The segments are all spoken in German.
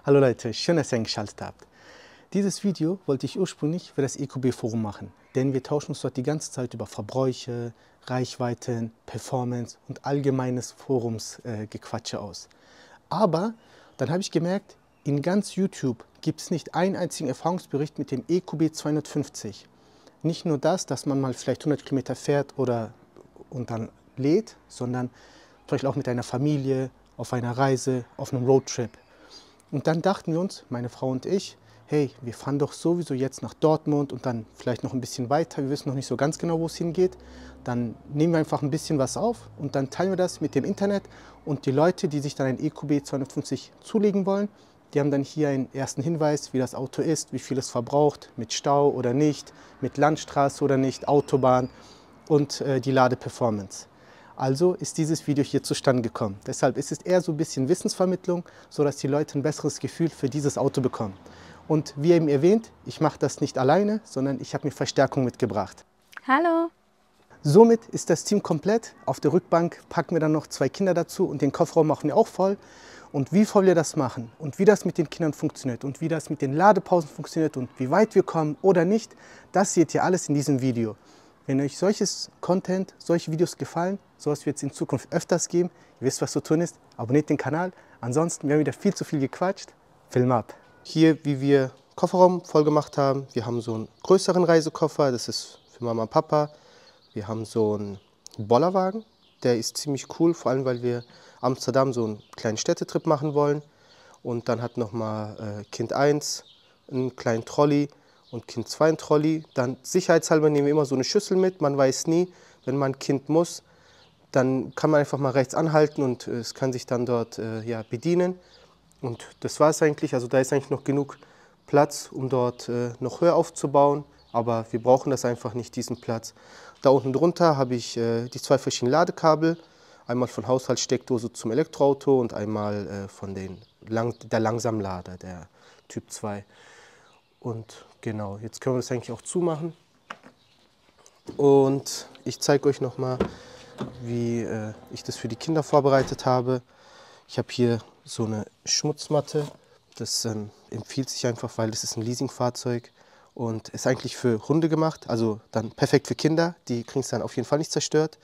Hallo Leute, schön, dass ihr eingeschaltet habt. Dieses Video wollte ich ursprünglich für das EQB-Forum machen, denn wir tauschen uns dort die ganze Zeit über Verbräuche, Reichweiten, Performance und allgemeines Forumsgequatsche aus. Aber dann habe ich gemerkt, in ganz YouTube gibt es nicht einen einzigen Erfahrungsbericht mit dem EQB 250. Nicht nur das, dass man mal vielleicht 100 Kilometer fährt und dann lädt, sondern zum Beispiel auch mit einer Familie, auf einer Reise, auf einem Roadtrip. Und dann dachten wir uns, meine Frau und ich, hey, wir fahren doch sowieso jetzt nach Dortmund und dann vielleicht noch ein bisschen weiter. Wir wissen noch nicht so ganz genau, wo es hingeht. Dann nehmen wir einfach ein bisschen was auf und dann teilen wir das mit dem Internet. Und die Leute, die sich dann ein EQB 250 zulegen wollen, die haben dann hier einen ersten Hinweis, wie das Auto ist, wie viel es verbraucht, mit Stau oder nicht, mit Landstraße oder nicht, Autobahn und die Ladeperformance. Also ist dieses Video hier zustande gekommen. Deshalb ist es eher so ein bisschen Wissensvermittlung, sodass die Leute ein besseres Gefühl für dieses Auto bekommen. Und wie eben erwähnt, ich mache das nicht alleine, sondern ich habe mir Verstärkung mitgebracht. Hallo! Somit ist das Team komplett. Auf der Rückbank packen wir dann noch 2 Kinder dazu und den Kofferraum machen wir auch voll. Und wie voll wir das machen und wie das mit den Kindern funktioniert und wie das mit den Ladepausen funktioniert und wie weit wir kommen oder nicht, das seht ihr alles in diesem Video. Wenn euch solches Content, solche Videos gefallen, sowas wird es in Zukunft öfters geben. Ihr wisst, was zu tun ist. Abonniert den Kanal. Ansonsten, wir haben wieder viel zu viel gequatscht. Film ab. Hier, wie wir Kofferraum voll gemacht haben, wir haben so einen größeren Reisekoffer, das ist für Mama und Papa. Wir haben so einen Bollerwagen, der ist ziemlich cool, vor allem, weil wir Amsterdam so einen kleinen Städtetrip machen wollen. Und dann hat nochmal Kind 1 einen kleinen Trolley und Kind 2 einen Trolley. Dann sicherheitshalber nehmen wir immer so eine Schüssel mit. Man weiß nie, wenn man Kind muss, dann kann man einfach mal rechts anhalten und es kann sich dann dort bedienen. Und das war es eigentlich. Also da ist eigentlich noch genug Platz, um dort noch höher aufzubauen. Aber wir brauchen das einfach nicht, diesen Platz. Da unten drunter habe ich die 2 verschiedenen Ladekabel. Einmal von Haushaltssteckdose zum Elektroauto und einmal von der Langsamlader, der Typ 2. Und genau, jetzt können wir das eigentlich auch zumachen. Und ich zeige euch nochmal, wie ich das für die Kinder vorbereitet habe. Ich habe hier so eine Schmutzmatte. Das empfiehlt sich einfach, weil das ist ein Leasingfahrzeug und ist eigentlich für Hunde gemacht. Also dann perfekt für Kinder, die kriegen es dann auf jeden Fall nicht zerstört.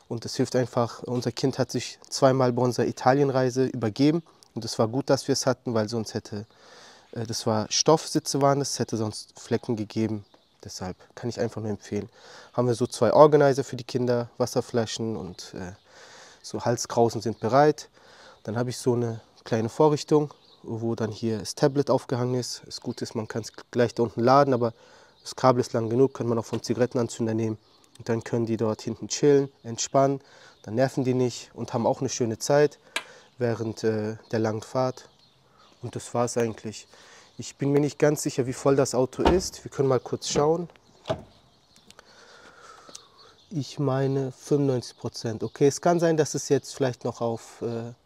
Und das hilft einfach, unser Kind hat sich zweimal bei unserer Italienreise übergeben. Und es war gut, dass wir es hatten, weil sonst das war Stoffsitze waren es hätte sonst Flecken gegeben. Deshalb kann ich einfach nur empfehlen. Haben wir so 2 Organizer für die Kinder, Wasserflaschen und so Halskrausen sind bereit. Dann habe ich so eine kleine Vorrichtung, wo dann hier das Tablet aufgehangen ist. Das Gute ist, man kann es gleich da unten laden, aber das Kabel ist lang genug, kann man auch vom Zigarettenanzünder nehmen. Und dann können die dort hinten chillen, entspannen, dann nerven die nicht und haben auch eine schöne Zeit während der langen Fahrt. Und das war es eigentlich. Ich bin mir nicht ganz sicher, wie voll das Auto ist. Wir können mal kurz schauen. Ich meine 95%. Okay, es kann sein, dass es jetzt vielleicht noch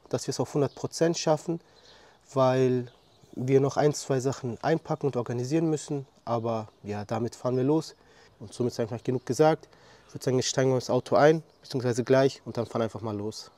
dass wir es auf 100% schaffen, weil wir noch 1, 2 Sachen einpacken und organisieren müssen. Aber ja, damit fahren wir los. Und somit ist einfach genug gesagt. Ich würde sagen, jetzt steigen wir ins Auto ein, beziehungsweise gleich, und dann fahren einfach mal los.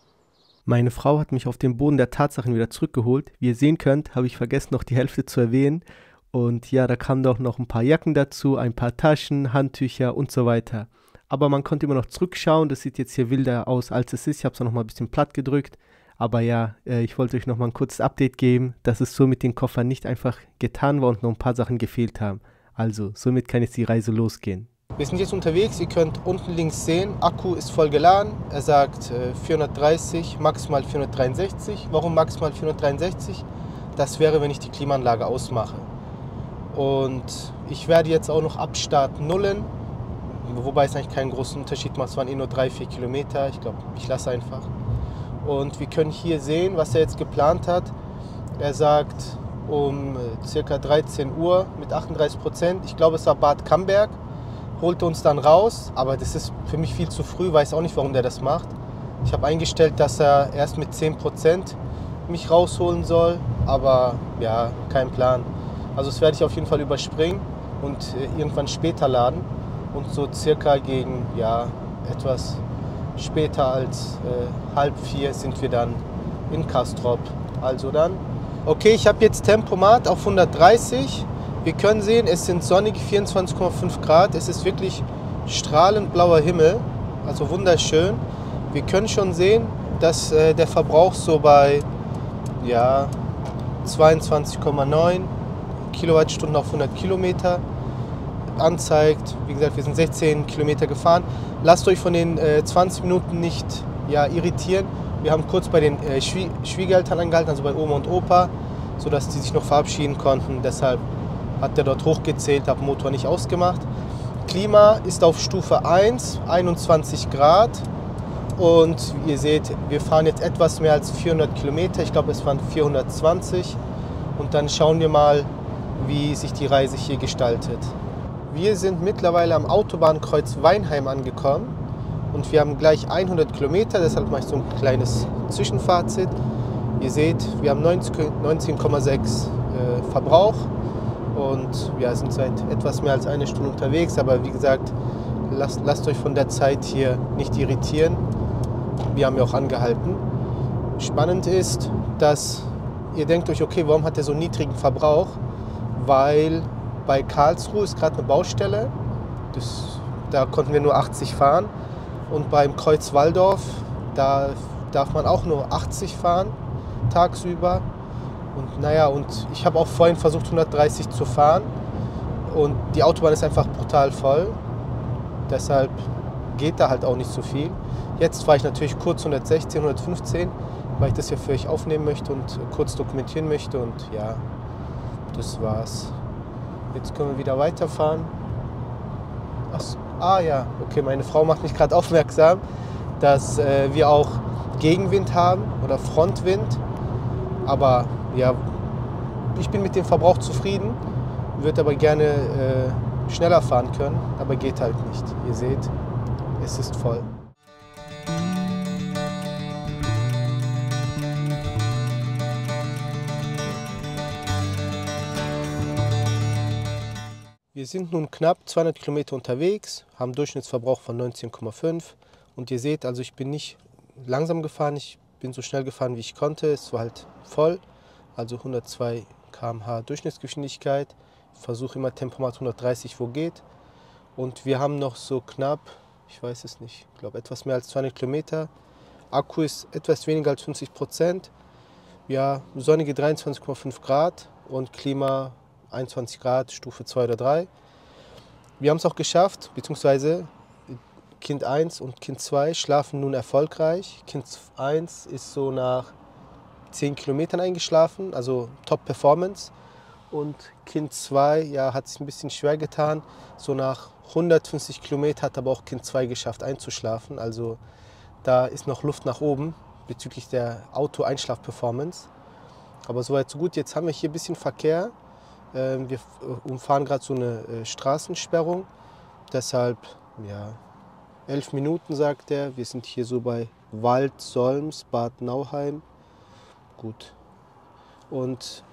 Meine Frau hat mich auf den Boden der Tatsachen wieder zurückgeholt. Wie ihr sehen könnt, habe ich vergessen, noch die Hälfte zu erwähnen. Und ja, da kamen doch noch ein paar Jacken dazu, ein paar Taschen, Handtücher und so weiter. Aber man konnte immer noch zurückschauen. Das sieht jetzt hier wilder aus, als es ist. Ich habe es noch mal ein bisschen platt gedrückt. Aber ja, ich wollte euch noch mal ein kurzes Update geben, dass es so mit den Koffern nicht einfach getan war und noch ein paar Sachen gefehlt haben. Also, somit kann jetzt die Reise losgehen. Wir sind jetzt unterwegs, ihr könnt unten links sehen, Akku ist voll geladen. Er sagt 430, maximal 463. Warum maximal 463? Das wäre, wenn ich die Klimaanlage ausmache. Und ich werde jetzt auch noch ab Start nullen, wobei es eigentlich keinen großen Unterschied macht. Es waren nur 3-4 Kilometer. Ich glaube, ich lasse einfach. Und wir können hier sehen, was er jetzt geplant hat. Er sagt um ca. 13 Uhr mit 38%. Ich glaube, es war Bad Camberg. Holte uns dann raus, aber das ist für mich viel zu früh, weiß auch nicht, warum der das macht. Ich habe eingestellt, dass er erst mit 10% mich rausholen soll, aber ja, kein Plan. Also das werde ich auf jeden Fall überspringen und irgendwann später laden und so circa gegen, ja, etwas später als 3:30 sind wir dann in Castrop. Also dann Okay, ich habe jetzt Tempomat auf 130. Wir können sehen, es sind sonnige 24,5 Grad. Es ist wirklich strahlend blauer Himmel, also wunderschön. Wir können schon sehen, dass der Verbrauch so bei ja, 22,9 Kilowattstunden auf 100 Kilometer anzeigt. Wie gesagt, wir sind 16 Kilometer gefahren. Lasst euch von den 20 Minuten nicht irritieren. Wir haben kurz bei den Schwiegereltern angehalten, also bei Oma und Opa, sodass die sich noch verabschieden konnten. Deshalb hat der dort hochgezählt, habe Motor nicht ausgemacht. Klima ist auf Stufe 1, 21 Grad. Und ihr seht, wir fahren jetzt etwas mehr als 400 Kilometer. Ich glaube, es waren 420. Und dann schauen wir mal, wie sich die Reise hier gestaltet. Wir sind mittlerweile am Autobahnkreuz Weinheim angekommen. Und wir haben gleich 100 Kilometer, deshalb mache ich so ein kleines Zwischenfazit. Ihr seht, wir haben 19,6 Verbrauch und wir sind seit etwas mehr als eine Stunde unterwegs. Aber wie gesagt, lasst euch von der Zeit hier nicht irritieren. Wir haben ja auch angehalten. Spannend ist, dass ihr denkt euch, okay, warum hat er so einen niedrigen Verbrauch? Weil bei Karlsruhe ist gerade eine Baustelle. Da konnten wir nur 80 fahren. Und beim Kreuz Walldorf, da darf man auch nur 80 fahren, tagsüber. Und naja, und ich habe auch vorhin versucht, 130 zu fahren. Und die Autobahn ist einfach brutal voll. Deshalb geht da halt auch nicht so viel. Jetzt fahre ich natürlich kurz 116, 115, weil ich das hier für euch aufnehmen möchte und kurz dokumentieren möchte. Und ja, das war's. Jetzt können wir wieder weiterfahren. Ja, okay, meine Frau macht mich gerade aufmerksam, dass wir auch Gegenwind haben oder Frontwind. Aber ja, ich bin mit dem Verbrauch zufrieden, würde aber gerne schneller fahren können, aber geht halt nicht. Ihr seht, es ist voll. Wir sind nun knapp 200 Kilometer unterwegs, haben einen Durchschnittsverbrauch von 19,5 und ihr seht, also ich bin nicht langsam gefahren, ich bin so schnell gefahren, wie ich konnte. Es war halt voll, also 102 km/h Durchschnittsgeschwindigkeit. Ich versuche immer Tempomat 130, wo geht. Und wir haben noch so knapp, ich weiß es nicht, ich glaube etwas mehr als 200 Kilometer. Akku ist etwas weniger als 50%. Ja, sonnige 23,5 Grad und Klima 21 Grad, Stufe 2 oder 3. Wir haben es auch geschafft, beziehungsweise Kind 1 und Kind 2 schlafen nun erfolgreich. Kind 1 ist so nach 10 Kilometern eingeschlafen, also Top Performance. Und Kind 2 ja, hat sich ein bisschen schwer getan. So nach 150 Kilometern hat aber auch Kind 2 geschafft einzuschlafen. Also da ist noch Luft nach oben bezüglich der Auto-Einschlaf-Performance. Aber soweit so gut. Jetzt haben wir hier ein bisschen Verkehr. Wir umfahren gerade so eine Straßensperrung. Deshalb, ja, 11 Minuten, sagt er. Wir sind hier so bei Wald-Solms, Bad Nauheim. Gut. Und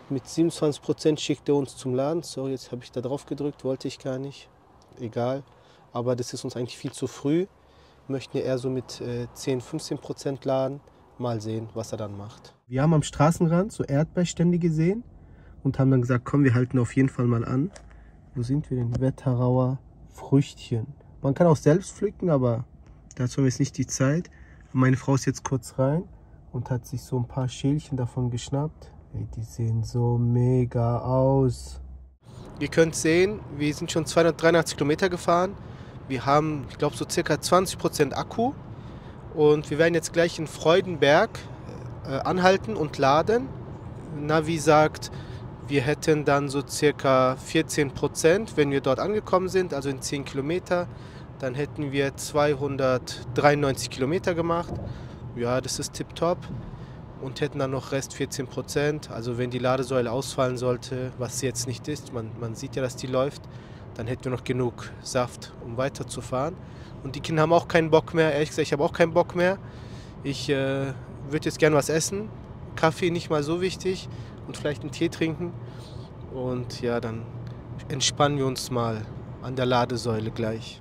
mit 27% schickt er uns zum Laden. So, jetzt habe ich da drauf gedrückt, wollte ich gar nicht. Egal. Aber das ist uns eigentlich viel zu früh. Möchten eher so mit 10-15% laden. Mal sehen, was er dann macht. Wir haben am Straßenrand so Erdbeerstände gesehen und haben dann gesagt, komm, wir halten auf jeden Fall mal an. Wo sind wir denn? Wetterauer Früchtchen. Man kann auch selbst pflücken, aber dazu haben wir jetzt nicht die Zeit. Meine Frau ist jetzt kurz rein und hat sich so ein paar Schälchen davon geschnappt. Ey, die sehen so mega aus. Ihr könnt sehen, wir sind schon 283 Kilometer gefahren. Wir haben, ich glaube, so circa 20% Akku. Und wir werden jetzt gleich in Freudenberg anhalten und laden. Navi sagt, wir hätten dann so circa 14%, wenn wir dort angekommen sind, also in 10 Kilometer. Dann hätten wir 293 Kilometer gemacht. Ja, das ist tipptopp. Und hätten dann noch Rest 14%. Also wenn die Ladesäule ausfallen sollte, was sie jetzt nicht ist, man sieht ja, dass die läuft, dann hätten wir noch genug Saft, um weiterzufahren. Und die Kinder haben auch keinen Bock mehr. Ehrlich gesagt, ich habe auch keinen Bock mehr. Ich würde jetzt gern was essen. Kaffee nicht mal so wichtig. Und vielleicht einen Tee trinken. Und ja, dann entspannen wir uns mal an der Ladesäule gleich.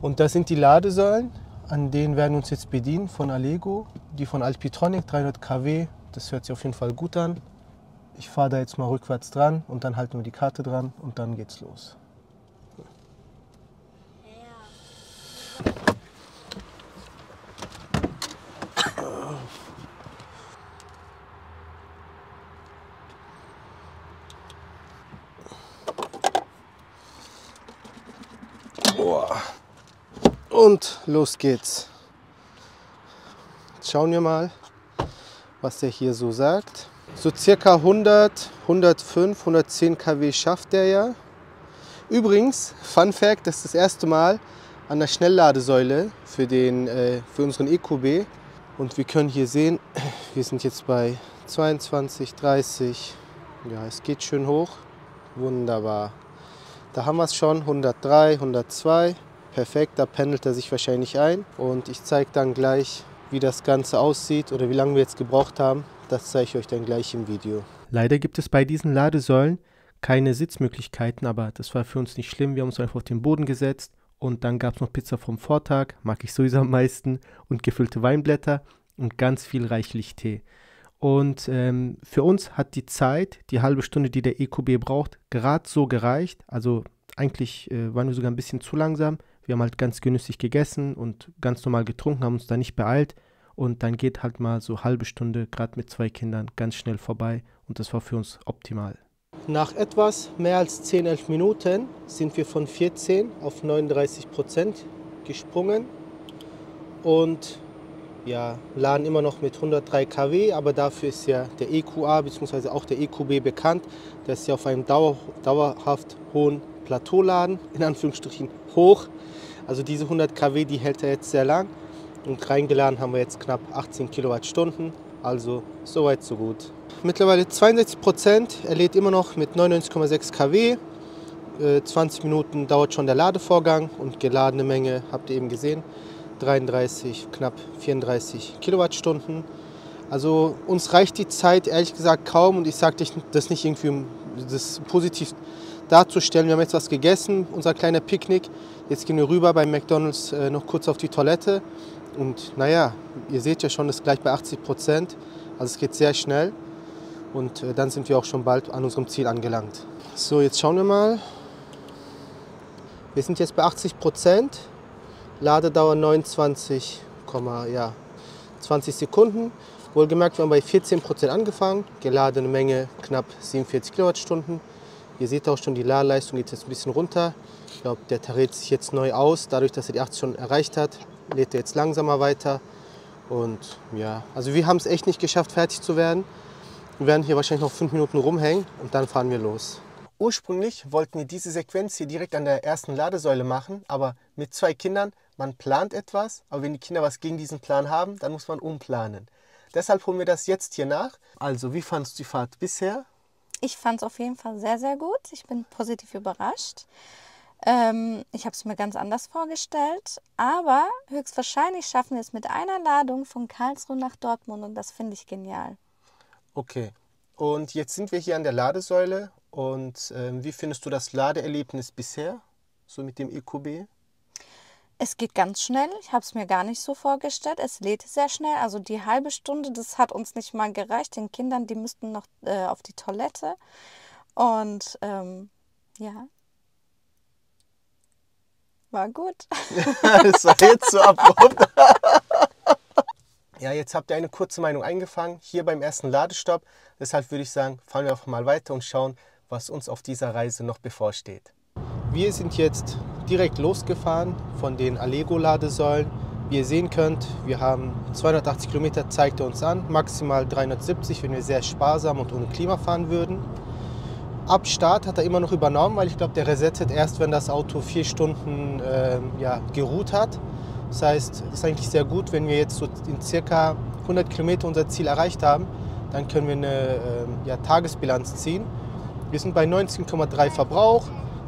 Und das sind die Ladesäulen, an denen werden wir uns jetzt bedienen von Allego. Die von Alpitronic, 300 kW, das hört sich auf jeden Fall gut an. Ich fahre da jetzt mal rückwärts dran und dann halten wir die Karte dran und dann geht's los. Und los geht's. Jetzt schauen wir mal, was der hier so sagt. So circa 100, 105, 110 kW schafft der ja. Übrigens, Fun Fact, das ist das erste Mal an der Schnellladesäule für unseren EQB. Und wir können hier sehen, wir sind jetzt bei 22, 30. Ja, es geht schön hoch. Wunderbar. Da haben wir es schon, 103, 102. Perfekt, da pendelt er sich wahrscheinlich ein. Und ich zeige dann gleich, wie das Ganze aussieht oder wie lange wir jetzt gebraucht haben. Das zeige ich euch dann gleich im Video. Leider gibt es bei diesen Ladesäulen keine Sitzmöglichkeiten, aber das war für uns nicht schlimm. Wir haben uns einfach auf den Boden gesetzt und dann gab es noch Pizza vom Vortag, mag ich sowieso am meisten, und gefüllte Weinblätter und ganz viel reichlich Tee. Und für uns hat die Zeit, die halbe Stunde, die der EQB braucht, gerade so gereicht. Also eigentlich waren wir sogar ein bisschen zu langsam. Wir haben halt ganz genüsslich gegessen und ganz normal getrunken, haben uns da nicht beeilt. Und dann geht halt mal so halbe Stunde, gerade mit 2 Kindern, ganz schnell vorbei. Und das war für uns optimal. Nach etwas mehr als 10, 11 Minuten sind wir von 14 auf 39% gesprungen. Und ja, laden immer noch mit 103 kW, aber dafür ist ja der EQA bzw. auch der EQB bekannt. Der ist ja auf einem dauerhaft hohen Plateau laden, in Anführungsstrichen hoch. Also diese 100 kW, die hält er jetzt sehr lang. Und reingeladen haben wir jetzt knapp 18 Kilowattstunden. Also soweit so gut. Mittlerweile 62%, er lädt immer noch mit 99,6 kW. 20 Minuten dauert schon der Ladevorgang und geladene Menge habt ihr eben gesehen. 33, knapp 34 Kilowattstunden. Also uns reicht die Zeit ehrlich gesagt kaum, und ich sage das nicht irgendwie, um das positiv darzustellen. Wir haben jetzt was gegessen, unser kleiner Picknick. Jetzt gehen wir rüber bei McDonald's noch kurz auf die Toilette. Und naja, ihr seht ja schon, das ist gleich bei 80%. Also es geht sehr schnell. Und dann sind wir auch schon bald an unserem Ziel angelangt. So, jetzt schauen wir mal. Wir sind jetzt bei 80%. Ladedauer 29, 20 Sekunden. Wohlgemerkt, wir haben bei 14% angefangen. Geladene Menge knapp 47 Kilowattstunden. Ihr seht auch schon, die Ladeleistung geht jetzt ein bisschen runter. Ich glaube, der tariert sich jetzt neu aus. Dadurch, dass er die 80 schon erreicht hat, lädt er jetzt langsamer weiter. Und ja, also wir haben es echt nicht geschafft, fertig zu werden. Wir werden hier wahrscheinlich noch 5 Minuten rumhängen und dann fahren wir los. Ursprünglich wollten wir diese Sequenz hier direkt an der ersten Ladesäule machen, aber mit 2 Kindern, man plant etwas, aber wenn die Kinder was gegen diesen Plan haben, dann muss man umplanen. Deshalb holen wir das jetzt hier nach. Also, wie fandest du die Fahrt bisher? Ich fand es auf jeden Fall sehr, sehr gut. Ich bin positiv überrascht. Ich habe es mir ganz anders vorgestellt, aber höchstwahrscheinlich schaffen wir es mit einer Ladung von Karlsruhe nach Dortmund und das finde ich genial. Okay, und jetzt sind wir hier an der Ladesäule und wie findest du das Ladeerlebnis bisher, so mit dem EQB? Es geht ganz schnell. Ich habe es mir gar nicht so vorgestellt. Es lädt sehr schnell. Also die halbe Stunde, das hat uns nicht mal gereicht. Den Kindern, die müssten noch auf die Toilette. Und ja, war gut. Das war jetzt so abrupt. Ja, jetzt habt ihr eine kurze Meinung eingefangen, hier beim ersten Ladestopp. Deshalb würde ich sagen, fahren wir einfach mal weiter und schauen, was uns auf dieser Reise noch bevorsteht. Wir sind jetzt direkt losgefahren von den Allego-Ladesäulen. Wie ihr sehen könnt, wir haben 280 Kilometer, zeigt er uns an, maximal 370, wenn wir sehr sparsam und ohne Klima fahren würden. Ab Start hat er immer noch übernommen, weil ich glaube, der resettet erst, wenn das Auto 4 Stunden geruht hat. Das heißt, es ist eigentlich sehr gut, wenn wir jetzt so in circa 100 Kilometer unser Ziel erreicht haben, dann können wir eine Tagesbilanz ziehen. Wir sind bei 19,3 Verbrauch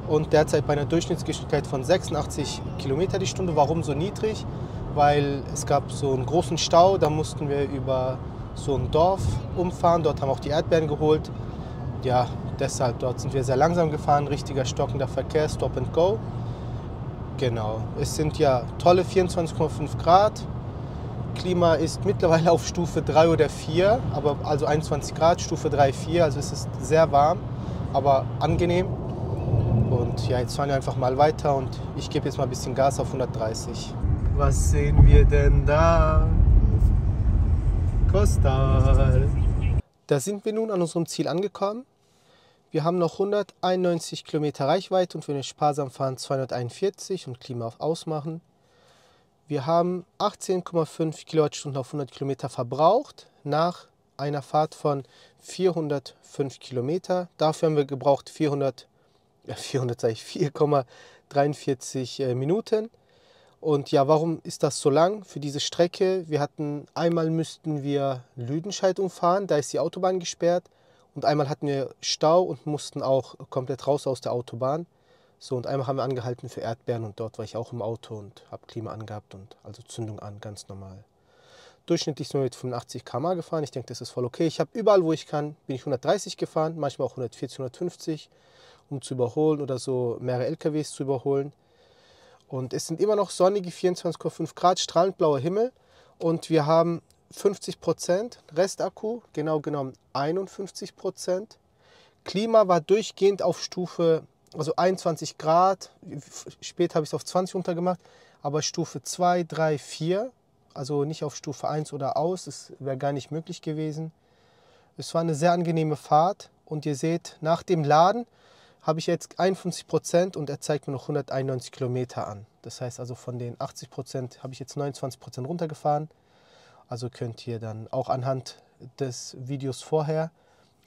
und derzeit bei einer Durchschnittsgeschwindigkeit von 86 Kilometer die Stunde. Warum so niedrig? Weil es gab so einen großen Stau, da mussten wir über so ein Dorf umfahren, dort haben wir auch die Erdbeeren geholt. Ja, deshalb, dort sind wir sehr langsam gefahren, richtiger stockender Verkehr, Stop and Go. Genau, es sind ja tolle 24,5 Grad. Klima ist mittlerweile auf Stufe 3 oder 4, aber also 21 Grad, Stufe 3, 4, also es ist sehr warm, aber angenehm. Und ja, jetzt fahren wir einfach mal weiter und ich gebe jetzt mal ein bisschen Gas auf 130. Was sehen wir denn da? Kostal. Da sind wir nun an unserem Ziel angekommen. Wir haben noch 191 Kilometer Reichweite und wenn wir sparsam fahren 241 und Klima auf Ausmachen. Wir haben 18,5 Kilowattstunden auf 100 Kilometer verbraucht nach einer Fahrt von 405 Kilometer. Dafür haben wir gebraucht 4,43 Minuten. Und ja, warum ist das so lang für diese Strecke? Einmal müssten wir Lüdenscheid umfahren, da ist die Autobahn gesperrt. Und einmal hatten wir Stau und mussten auch komplett raus aus der Autobahn. So, und einmal haben wir angehalten für Erdbeeren und dort war ich auch im Auto und habe Klima angehabt und also Zündung an, ganz normal. Durchschnittlich sind wir mit 85 km/h gefahren. Ich denke, das ist voll okay. Ich habe überall, wo ich kann, bin ich 130 gefahren, manchmal auch 140, 150, um zu überholen oder so mehrere LKWs zu überholen. Und es sind immer noch sonnige 24,5 Grad, strahlend blauer Himmel und wir haben 50% Restakku, genau genommen 51%. Klima war durchgehend auf Stufe, also 21 Grad, später habe ich es auf 20 runtergemacht, aber Stufe 2, 3, 4, also nicht auf Stufe 1 oder aus, das wäre gar nicht möglich gewesen. Es war eine sehr angenehme Fahrt und ihr seht, nach dem Laden habe ich jetzt 51% und er zeigt mir noch 191 Kilometer an. Das heißt also von den 80% habe ich jetzt 29% runtergefahren. Also könnt ihr dann auch anhand des Videos vorher,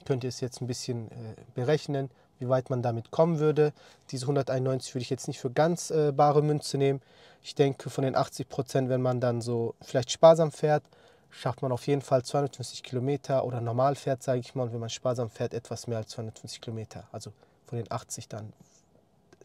könnt ihr es jetzt ein bisschen berechnen, wie weit man damit kommen würde. Diese 191 würde ich jetzt nicht für ganz bare Münze nehmen. Ich denke, von den 80%, wenn man dann so vielleicht sparsam fährt, schafft man auf jeden Fall 250 Kilometer oder normal fährt, sage ich mal. Und wenn man sparsam fährt, etwas mehr als 250 Kilometer. Also von den 80 dann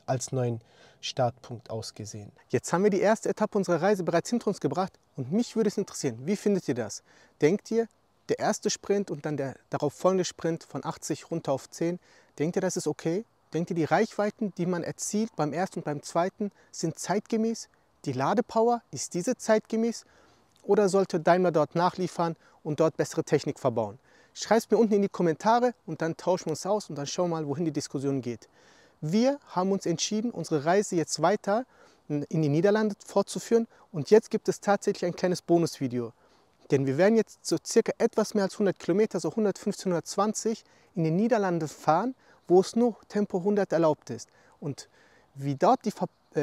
als neuen Startpunkt ausgesehen. Jetzt haben wir die erste Etappe unserer Reise bereits hinter uns gebracht und mich würde es interessieren, wie findet ihr das? Denkt ihr, der erste Sprint und dann der darauf folgende Sprint von 80 runter auf 10, denkt ihr, das ist okay? Denkt ihr, die Reichweiten, die man erzielt beim ersten und beim zweiten, sind zeitgemäß? Die Ladepower, ist diese zeitgemäß? Oder sollte Daimler dort nachliefern und dort bessere Technik verbauen? Schreibt es mir unten in die Kommentare und dann tauschen wir uns aus und dann schauen wir mal, wohin die Diskussion geht. Wir haben uns entschieden, unsere Reise jetzt weiter in die Niederlande fortzuführen und jetzt gibt es tatsächlich ein kleines Bonusvideo. Denn wir werden jetzt so circa etwas mehr als 100 Kilometer, so 115, 120 in den Niederlanden fahren, wo es nur Tempo 100 erlaubt ist. Und wie dort die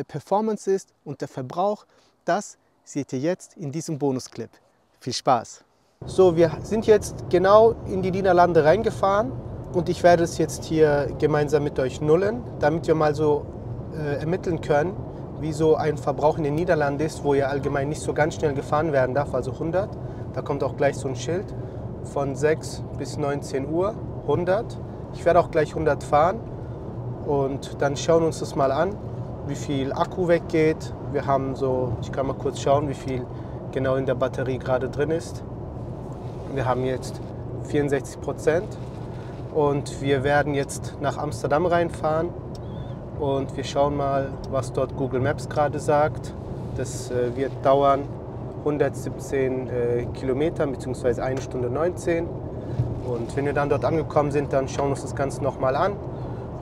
Performance ist und der Verbrauch, das seht ihr jetzt in diesem Bonusclip. Viel Spaß! So, wir sind jetzt genau in die Niederlande reingefahren und ich werde es jetzt hier gemeinsam mit euch nullen, damit wir mal so ermitteln können, wie so ein Verbrauch in den Niederlanden ist, wo ja allgemein nicht so ganz schnell gefahren werden darf, also 100. Da kommt auch gleich so ein Schild von 6 bis 19 Uhr, 100. Ich werde auch gleich 100 fahren und dann schauen wir uns das mal an, wie viel Akku weggeht. Wir haben so, ich kann mal kurz schauen, wie viel genau in der Batterie gerade drin ist. Wir haben jetzt 64% und wir werden jetzt nach Amsterdam reinfahren und wir schauen mal, was dort Google Maps gerade sagt. Das wird dauern 117 Kilometer bzw. 1 Stunde 19 und wenn wir dann dort angekommen sind, dann schauen wir uns das Ganze nochmal an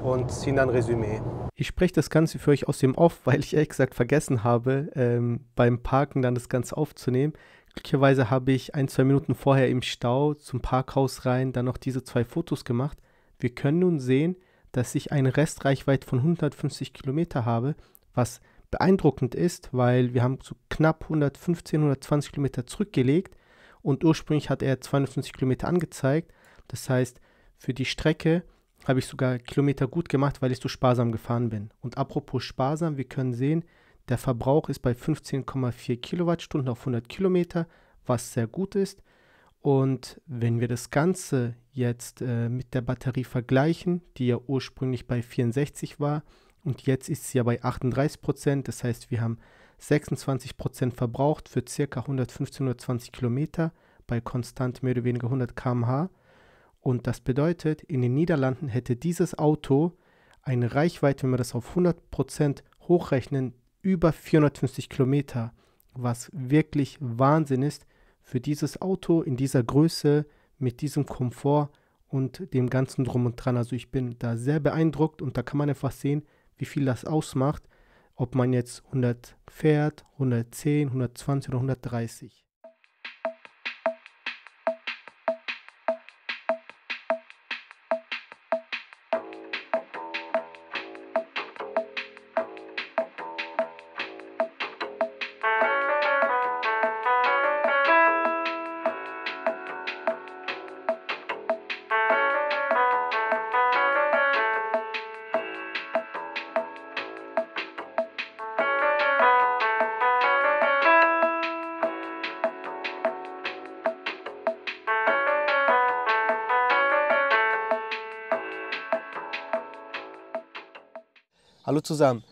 und ziehen dann Resümee. Ich spreche das Ganze für euch aus dem Off, weil ich ehrlich gesagt vergessen habe, beim Parken dann das Ganze aufzunehmen. Glücklicherweise habe ich 1-2 Minuten vorher im Stau zum Parkhaus rein dann noch diese 2 Fotos gemacht. Wir können nun sehen, dass ich eine Restreichweite von 150 Kilometer habe, was beeindruckend ist, weil wir haben so knapp 115, 120 Kilometer zurückgelegt und ursprünglich hat er 250 Kilometer angezeigt. Das heißt, für die Strecke habe ich sogar Kilometer gut gemacht, weil ich so sparsam gefahren bin. Und apropos sparsam, wir können sehen, der Verbrauch ist bei 15,4 Kilowattstunden auf 100 Kilometer, was sehr gut ist. Und wenn wir das Ganze jetzt mit der Batterie vergleichen, die ja ursprünglich bei 64 war und jetzt ist sie ja bei 38%, das heißt, wir haben 26% verbraucht für ca. 115, 120 Kilometer bei konstant mehr oder weniger 100 km/h. Und das bedeutet, in den Niederlanden hätte dieses Auto eine Reichweite, wenn wir das auf 100% hochrechnen, über 450 Kilometer, was wirklich Wahnsinn ist für dieses Auto in dieser Größe, mit diesem Komfort und dem ganzen Drum und Dran. Also ich bin da sehr beeindruckt und da kann man einfach sehen, wie viel das ausmacht, ob man jetzt 100 fährt, 110, 120 oder 130. Hallo zusammen,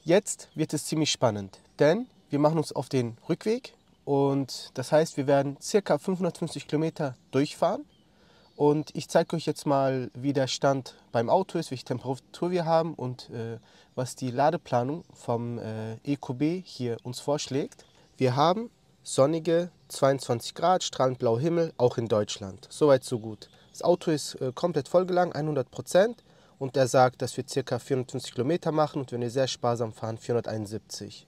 jetzt wird es ziemlich spannend, denn wir machen uns auf den Rückweg und das heißt, wir werden ca. 550 Kilometer durchfahren und ich zeige euch jetzt mal, wie der Stand beim Auto ist, welche Temperatur wir haben und was die Ladeplanung vom EQB hier uns vorschlägt. Wir haben sonnige 22 Grad, strahlend blauer Himmel, auch in Deutschland, soweit so gut. Das Auto ist komplett vollgeladen, 100%. Und er sagt, dass wir ca. 450 Kilometer machen und wenn wir sehr sparsam fahren, 471.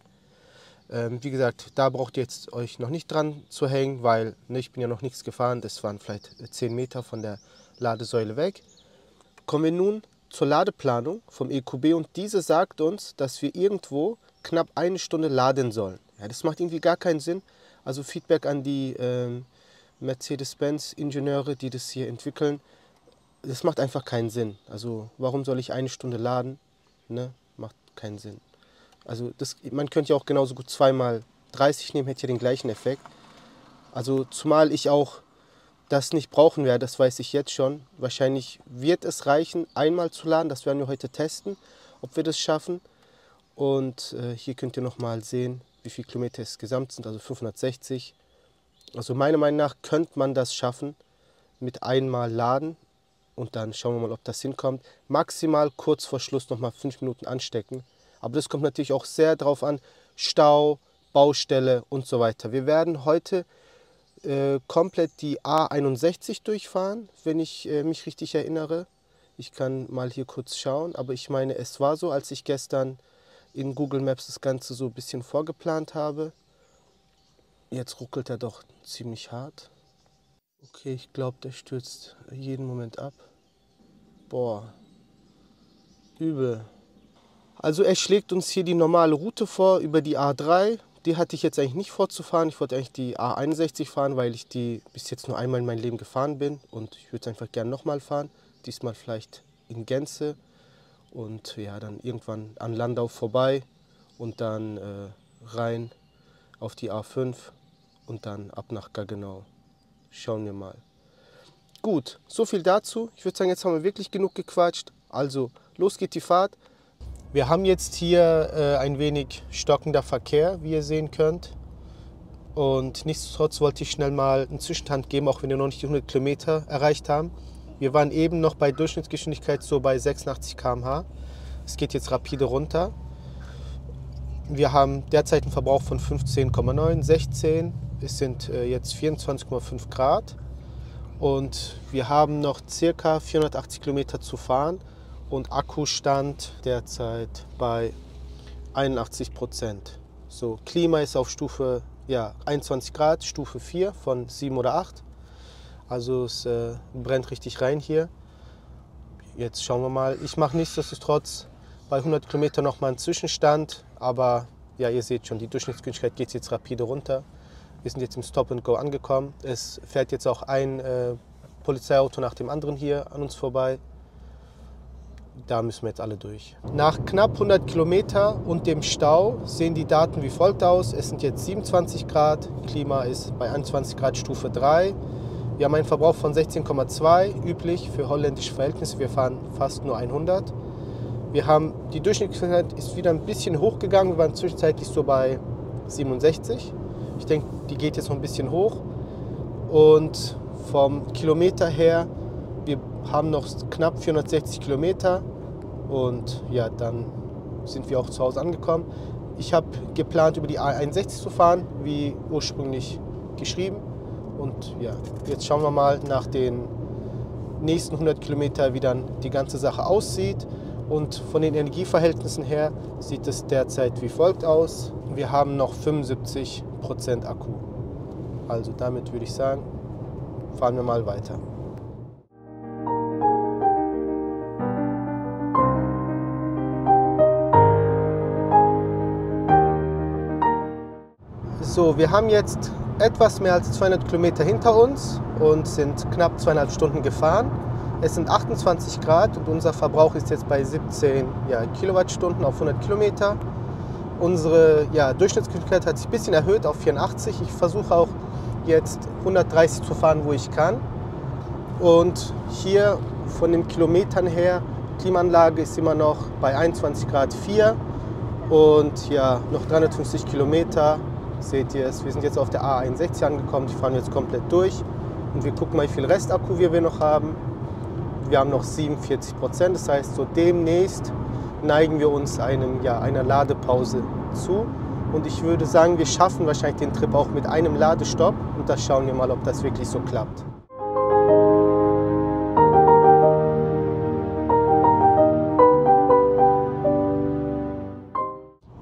Wie gesagt, da braucht ihr jetzt euch noch nicht dran zu hängen, weil ich bin ja noch nichts gefahren. Das waren vielleicht 10 Meter von der Ladesäule weg. Kommen wir nun zur Ladeplanung vom EQB und diese sagt uns, dass wir irgendwo knapp 1 Stunde laden sollen. Ja, das macht irgendwie gar keinen Sinn. Also Feedback an die Mercedes-Benz-Ingenieure, die das hier entwickeln. Das macht einfach keinen Sinn. Also warum soll ich 1 Stunde laden? Ne? Macht keinen Sinn. Also man könnte ja auch genauso gut 2x30 nehmen, hätte ja den gleichen Effekt. Also zumal ich auch das nicht brauchen werde, das weiß ich jetzt schon. Wahrscheinlich wird es reichen, einmal zu laden. Das werden wir heute testen, ob wir das schaffen. Und hier könnt ihr nochmal sehen, wie viele Kilometer es gesamt sind, also 560. Also meiner Meinung nach könnte man das schaffen mit einmal laden. Und dann schauen wir mal, ob das hinkommt. Maximal kurz vor Schluss nochmal 5 Minuten anstecken. Aber das kommt natürlich auch sehr drauf an. Stau, Baustelle und so weiter. Wir werden heute komplett die A61 durchfahren, wenn ich mich richtig erinnere. Ich kann mal hier kurz schauen. Aber ich meine, es war so, als ich gestern in Google Maps das Ganze so ein bisschen vorgeplant habe. Jetzt ruckelt er doch ziemlich hart. Okay, ich glaube, der stürzt jeden Moment ab. Boah, übel. Also er schlägt uns hier die normale Route vor über die A3. Die hatte ich jetzt eigentlich nicht vorzufahren. Ich wollte eigentlich die A61 fahren, weil ich die bis jetzt nur einmal in meinem Leben gefahren bin. Und ich würde es einfach gerne nochmal fahren. Diesmal vielleicht in Gänze. Und ja, dann irgendwann an Landau vorbei und dann rein auf die A5 und dann ab nach Gaggenau. Schauen wir mal. Gut, so viel dazu. Ich würde sagen, jetzt haben wir wirklich genug gequatscht. Also, los geht die Fahrt. Wir haben jetzt hier ein wenig stockender Verkehr, wie ihr sehen könnt. Und nichtsdestotrotz wollte ich schnell mal einen Zwischenstand geben, auch wenn wir noch nicht die 100 Kilometer erreicht haben. Wir waren eben noch bei Durchschnittsgeschwindigkeit so bei 86 km/h. Es geht jetzt rapide runter. Wir haben derzeit einen Verbrauch von 15,9, 16. Es sind jetzt 24,5 Grad und wir haben noch ca. 480 Kilometer zu fahren und Akkustand derzeit bei 81%. So, Klima ist auf Stufe 21 Grad, Stufe 4 von 7 oder 8. Also es brennt richtig rein hier. Jetzt schauen wir mal. Ich mache nichtsdestotrotz bei 100 Kilometern noch mal einen Zwischenstand, aber ja, ihr seht schon, die Durchschnittsgeschwindigkeit geht jetzt rapide runter. Wir sind jetzt im Stop and Go angekommen. Es fährt jetzt auch ein Polizeiauto nach dem anderen hier an uns vorbei. Da müssen wir jetzt alle durch. Nach knapp 100 Kilometer und dem Stau sehen die Daten wie folgt aus. Es sind jetzt 27 Grad, Klima ist bei 21 Grad Stufe 3. Wir haben einen Verbrauch von 16,2, üblich für holländische Verhältnisse. Wir fahren fast nur 100. Wir haben, die Durchschnittsgeschwindigkeit ist wieder ein bisschen hochgegangen. Wir waren zwischenzeitlich so bei 67. Ich denke, die geht jetzt noch ein bisschen hoch. Und vom Kilometer her, wir haben noch knapp 460 Kilometer. Und ja, dann sind wir auch zu Hause angekommen. Ich habe geplant, über die A61 zu fahren, wie ursprünglich geschrieben. Und ja, jetzt schauen wir mal nach den nächsten 100 Kilometern, wie dann die ganze Sache aussieht. Und von den Energieverhältnissen her sieht es derzeit wie folgt aus. Wir haben noch 75% Akku. Also damit würde ich sagen, fahren wir mal weiter. So, wir haben jetzt etwas mehr als 200 Kilometer hinter uns und sind knapp 2,5 Stunden gefahren. Es sind 28 Grad und unser Verbrauch ist jetzt bei 17 Kilowattstunden auf 100 Kilometer. Unsere Durchschnittsgeschwindigkeit hat sich ein bisschen erhöht auf 84. Ich versuche auch jetzt 130 zu fahren, wo ich kann. Und hier von den Kilometern her, Klimaanlage ist immer noch bei 21 Grad 4 und ja, noch 350 Kilometer. Seht ihr es, wir sind jetzt auf der A61 angekommen, die fahren jetzt komplett durch und wir gucken mal, wie viel Restakku wir noch haben. Wir haben noch 47%, das heißt, so demnächst neigen wir uns einer Ladepause zu und ich würde sagen, wir schaffen wahrscheinlich den Trip auch mit einem Ladestopp und da schauen wir mal, ob das wirklich so klappt.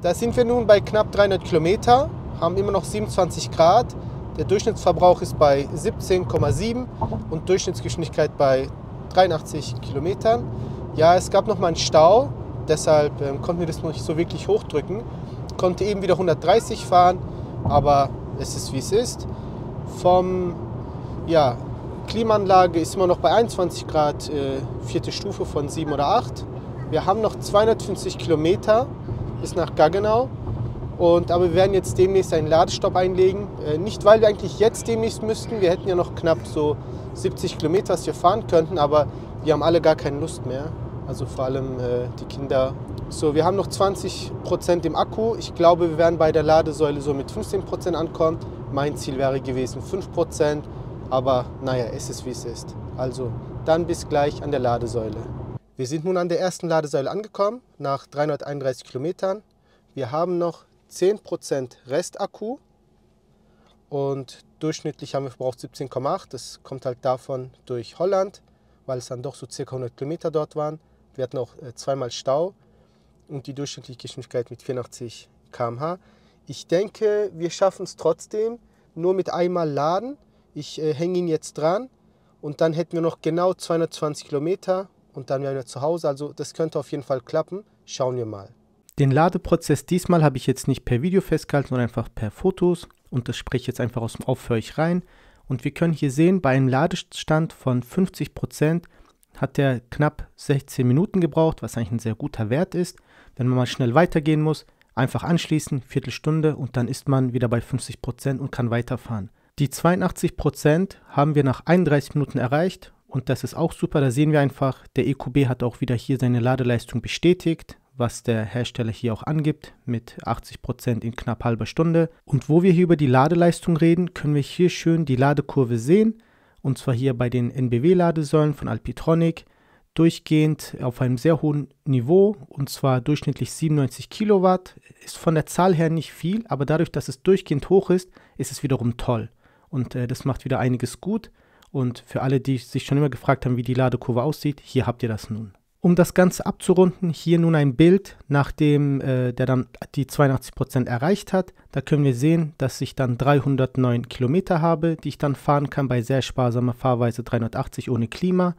Da sind wir nun bei knapp 300 Kilometer. Haben immer noch 27 Grad. Der Durchschnittsverbrauch ist bei 17,7 und Durchschnittsgeschwindigkeit bei 83 Kilometern. Ja, es gab noch mal einen Stau, deshalb konnten wir das noch nicht so wirklich hochdrücken. Konnte eben wieder 130 fahren, aber es ist wie es ist. Klimaanlage ist immer noch bei 21 Grad, 4. Stufe von 7 oder 8. Wir haben noch 250 Kilometer bis nach Gaggenau. Aber wir werden jetzt demnächst einen Ladestopp einlegen. Nicht, weil wir eigentlich jetzt demnächst müssten. Wir hätten ja noch knapp so 70 Kilometer, was wir fahren könnten, aber wir haben alle gar keine Lust mehr. Also vor allem die Kinder. So, wir haben noch 20% im Akku. Ich glaube, wir werden bei der Ladesäule so mit 15% ankommen. Mein Ziel wäre gewesen 5%. Aber naja, es ist wie es ist. Also dann bis gleich an der Ladesäule. Wir sind nun an der ersten Ladesäule angekommen, nach 331 Kilometern. Wir haben noch 10% Restakku und durchschnittlich haben wir verbraucht 17,8. Das kommt halt davon durch Holland, weil es dann doch so ca. 100 Kilometer dort waren. Wir hatten auch zweimal Stau und die durchschnittliche Geschwindigkeit mit 84 km/h. Ich denke, wir schaffen es trotzdem, nur mit einmal laden. Ich hänge ihn jetzt dran und dann hätten wir noch genau 220 Kilometer und dann wären wir zu Hause. Also das könnte auf jeden Fall klappen. Schauen wir mal. Den Ladeprozess diesmal habe ich jetzt nicht per Video festgehalten, sondern einfach per Fotos und das spreche ich jetzt einfach aus dem Off für euch rein. Und wir können hier sehen, bei einem Ladestand von 50% hat der knapp 16 Minuten gebraucht, was eigentlich ein sehr guter Wert ist. Wenn man mal schnell weitergehen muss, einfach anschließen, Viertelstunde und dann ist man wieder bei 50% und kann weiterfahren. Die 82% haben wir nach 31 Minuten erreicht und das ist auch super. Da sehen wir einfach, der EQB hat auch wieder hier seine Ladeleistung bestätigt, was der Hersteller hier auch angibt, mit 80% in knapp halber Stunde. Und wo wir hier über die Ladeleistung reden, können wir hier schön die Ladekurve sehen. Und zwar hier bei den NBW-Ladesäulen von Alpitronic, durchgehend auf einem sehr hohen Niveau, und zwar durchschnittlich 97 Kilowatt. Ist von der Zahl her nicht viel, aber dadurch, dass es durchgehend hoch ist, ist es wiederum toll. Und das macht wieder einiges gut. Und für alle, die sich schon immer gefragt haben, wie die Ladekurve aussieht, hier habt ihr das nun. Um das Ganze abzurunden, hier nun ein Bild, nachdem der dann die 82% erreicht hat. Da können wir sehen, dass ich dann 309 Kilometer habe, die ich dann fahren kann bei sehr sparsamer Fahrweise 380 ohne Klima.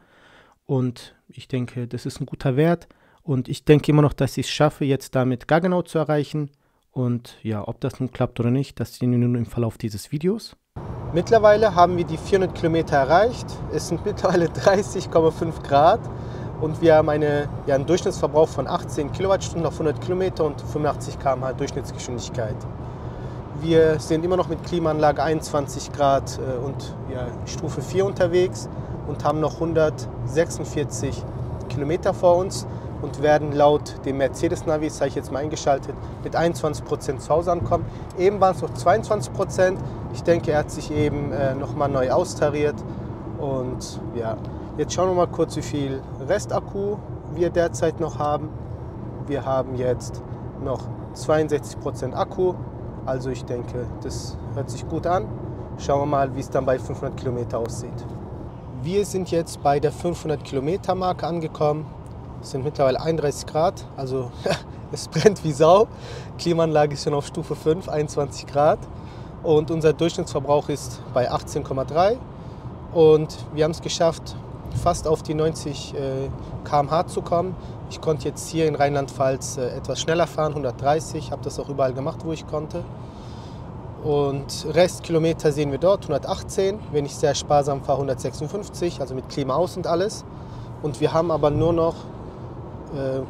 Und ich denke, das ist ein guter Wert. Und ich denke immer noch, dass ich es schaffe, jetzt damit Gaggenau zu erreichen. Und ja, ob das nun klappt oder nicht, das sehen wir nun im Verlauf dieses Videos. Mittlerweile haben wir die 400 Kilometer erreicht. Es sind mittlerweile 30,5 Grad. Und wir haben einen Durchschnittsverbrauch von 18 Kilowattstunden auf 100 Kilometer und 85 km/h Durchschnittsgeschwindigkeit. Wir sind immer noch mit Klimaanlage 21 Grad und Stufe 4 unterwegs und haben noch 146 Kilometer vor uns und werden laut dem Mercedes-Navi, das habe ich jetzt mal eingeschaltet, mit 21% zu Hause ankommen. Eben waren es noch 22%. Ich denke, er hat sich eben nochmal neu austariert. Und ja, jetzt schauen wir mal kurz, wie viel Restakku wir derzeit noch haben. Wir haben jetzt noch 62% Akku. Also ich denke, das hört sich gut an. Schauen wir mal, wie es dann bei 500 Kilometer aussieht. Wir sind jetzt bei der 500 Kilometer Marke angekommen. Es sind mittlerweile 31 Grad, also es brennt wie Sau. Klimaanlage ist schon auf Stufe 5, 21 Grad. Und unser Durchschnittsverbrauch ist bei 18,3. Und wir haben es geschafft, fast auf die 90 km/h zu kommen. Ich konnte jetzt hier in Rheinland-Pfalz etwas schneller fahren, 130, habe das auch überall gemacht, wo ich konnte. Und Restkilometer sehen wir dort, 118. Wenn ich sehr sparsam fahre, 156, also mit Klima aus und alles. Und wir haben aber nur noch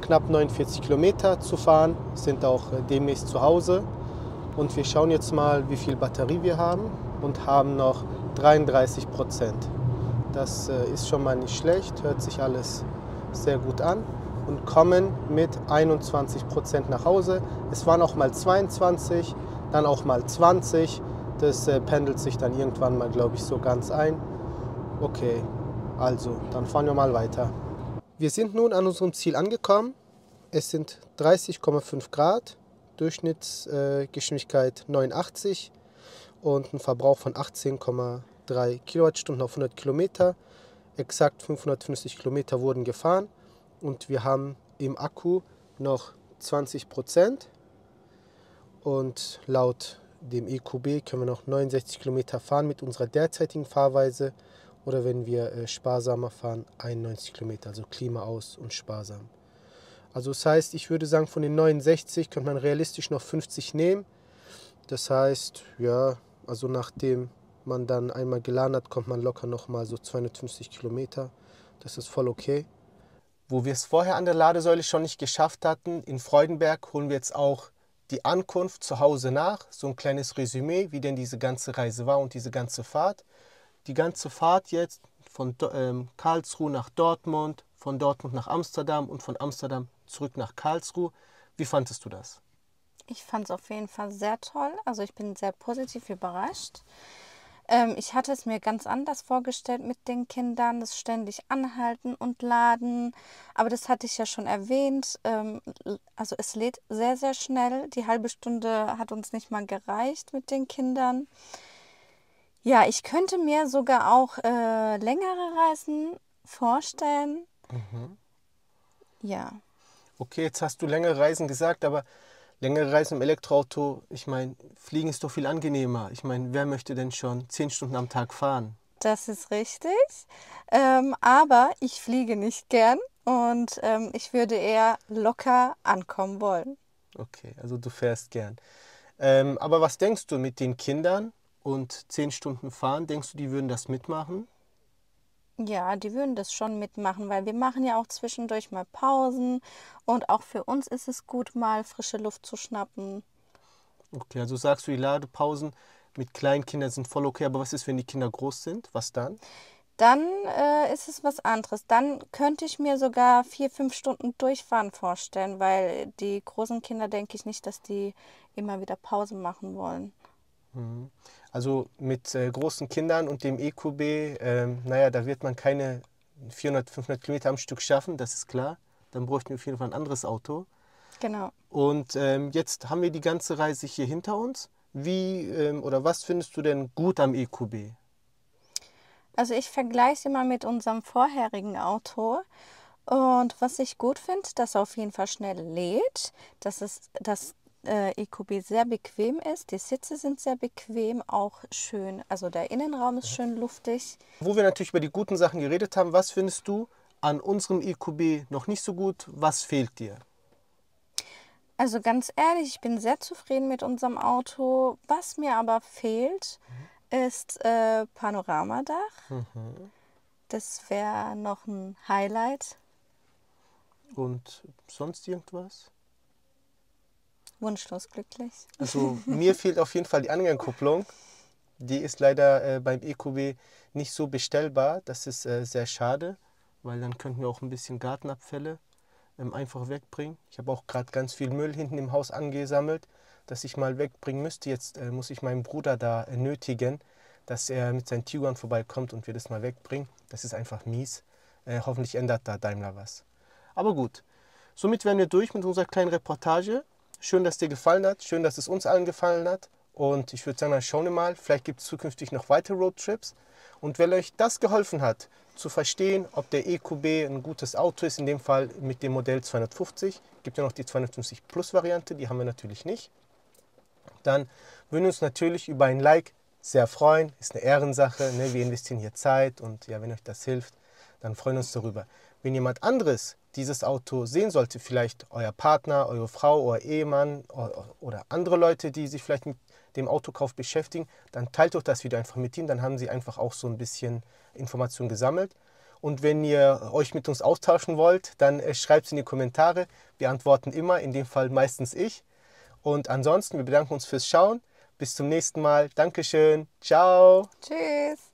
knapp 49 Kilometer zu fahren, sind auch demnächst zu Hause. Und wir schauen jetzt mal, wie viel Batterie wir haben und haben noch 33%. Das ist schon mal nicht schlecht, hört sich alles sehr gut an und kommen mit 21% nach Hause. Es waren auch mal 22, dann auch mal 20. Das pendelt sich dann irgendwann mal, glaube ich, so ganz ein. Okay, also, dann fahren wir mal weiter. Wir sind nun an unserem Ziel angekommen. Es sind 30,5 Grad, Durchschnittsgeschwindigkeit 89 und ein Verbrauch von 18,3 Kilowattstunden auf 100 Kilometer. Exakt 550 Kilometer wurden gefahren und wir haben im Akku noch 20%. Und laut dem EQB können wir noch 69 Kilometer fahren mit unserer derzeitigen Fahrweise. Oder wenn wir sparsamer fahren, 91 Kilometer, also Klima aus und sparsam. Also das heißt, ich würde sagen, von den 69 könnte man realistisch noch 50 nehmen. Das heißt, ja, also nachdem man dann einmal geladen hat, kommt man locker nochmal so 250 Kilometer. Das ist voll okay. Wo wir es vorher an der Ladesäule schon nicht geschafft hatten, in Freudenberg holen wir jetzt auch die Ankunft zu Hause nach. So ein kleines Resümee, wie denn diese ganze Reise war und diese ganze Fahrt. Die ganze Fahrt jetzt von Karlsruhe nach Dortmund, von Dortmund nach Amsterdam und von Amsterdam zurück nach Karlsruhe. Wie fandest du das? Ich fand es auf jeden Fall sehr toll. Also ich bin sehr positiv überrascht. Ich hatte es mir ganz anders vorgestellt mit den Kindern, das ständig anhalten und laden. Aber das hatte ich ja schon erwähnt. Also es lädt sehr, sehr schnell. Die halbe Stunde hat uns nicht mal gereicht mit den Kindern. Ja, ich könnte mir sogar auch längere Reisen vorstellen. Ja. Okay, jetzt hast du längere Reisen gesagt, aber längere Reisen im Elektroauto, ich meine, Fliegen ist doch viel angenehmer. Ich meine, wer möchte denn schon 10 Stunden am Tag fahren? Das ist richtig. Aber ich fliege nicht gern und ich würde eher locker ankommen wollen. Okay, also du fährst gern. Aber was denkst du mit den Kindern und 10 Stunden fahren? Denkst du, die würden das mitmachen? Ja, die würden das schon mitmachen, weil wir machen ja auch zwischendurch mal Pausen und auch für uns ist es gut, mal frische Luft zu schnappen. Okay, also sagst du, die Ladepausen mit kleinen Kindern sind voll okay, aber was ist, wenn die Kinder groß sind? Was dann? Dann ist es was anderes. Dann könnte ich mir sogar 4, 5 Stunden durchfahren vorstellen, weil die großen Kinder denke ich nicht, dass die immer wieder Pause machen wollen. Mhm. Also mit großen Kindern und dem EQB, naja, da wird man keine 400, 500 Kilometer am Stück schaffen, das ist klar. Dann bräuchten wir auf jeden Fall ein anderes Auto. Genau. Und jetzt haben wir die ganze Reise hier hinter uns. Wie oder was findest du denn gut am EQB? Also ich vergleiche es immer mit unserem vorherigen Auto. Und was ich gut finde, dass er auf jeden Fall schnell lädt, dass das EQB sehr bequem ist. Die Sitze sind sehr bequem, auch schön. Also der Innenraum ist schön luftig. Wo wir natürlich über die guten Sachen geredet haben, was findest du an unserem EQB noch nicht so gut? Was fehlt dir? Also ganz ehrlich, ich bin sehr zufrieden mit unserem Auto. Was mir aber fehlt, ist Panoramadach. Das wäre noch ein Highlight. Und sonst irgendwas? Wunschlos glücklich. Also mir fehlt auf jeden Fall die Anhängerkupplung. Die ist leider beim EQB nicht so bestellbar. Das ist sehr schade, weil dann könnten wir auch ein bisschen Gartenabfälle einfach wegbringen. Ich habe auch gerade ganz viel Müll hinten im Haus angesammelt, das ich mal wegbringen müsste. Jetzt muss ich meinen Bruder da nötigen, dass er mit seinem Tiguan vorbeikommt und wir das mal wegbringen. Das ist einfach mies. Hoffentlich ändert da Daimler was. Aber gut, somit wären wir durch mit unserer kleinen Reportage. Schön, dass es dir gefallen hat. Schön, dass es uns allen gefallen hat. Und ich würde sagen, dann schauen wir mal. Vielleicht gibt es zukünftig noch weitere Roadtrips. Und wenn euch das geholfen hat, zu verstehen, ob der EQB ein gutes Auto ist, in dem Fall mit dem Modell 250, gibt ja noch die 250 Plus Variante, die haben wir natürlich nicht, dann würden wir uns natürlich über ein Like sehr freuen. Ist eine Ehrensache, ne? Wir investieren hier Zeit und ja, wenn euch das hilft, dann freuen wir uns darüber. Wenn jemand anderes dieses Auto sehen sollte, vielleicht euer Partner, eure Frau, euer Ehemann oder andere Leute, die sich vielleicht mit dem Autokauf beschäftigen, dann teilt doch das Video einfach mit ihnen, dann haben sie einfach auch so ein bisschen Informationen gesammelt. Und wenn ihr euch mit uns austauschen wollt, dann schreibt es in die Kommentare. Wir antworten immer, in dem Fall meistens ich. Und ansonsten, wir bedanken uns fürs Schauen. Bis zum nächsten Mal. Dankeschön. Ciao. Tschüss.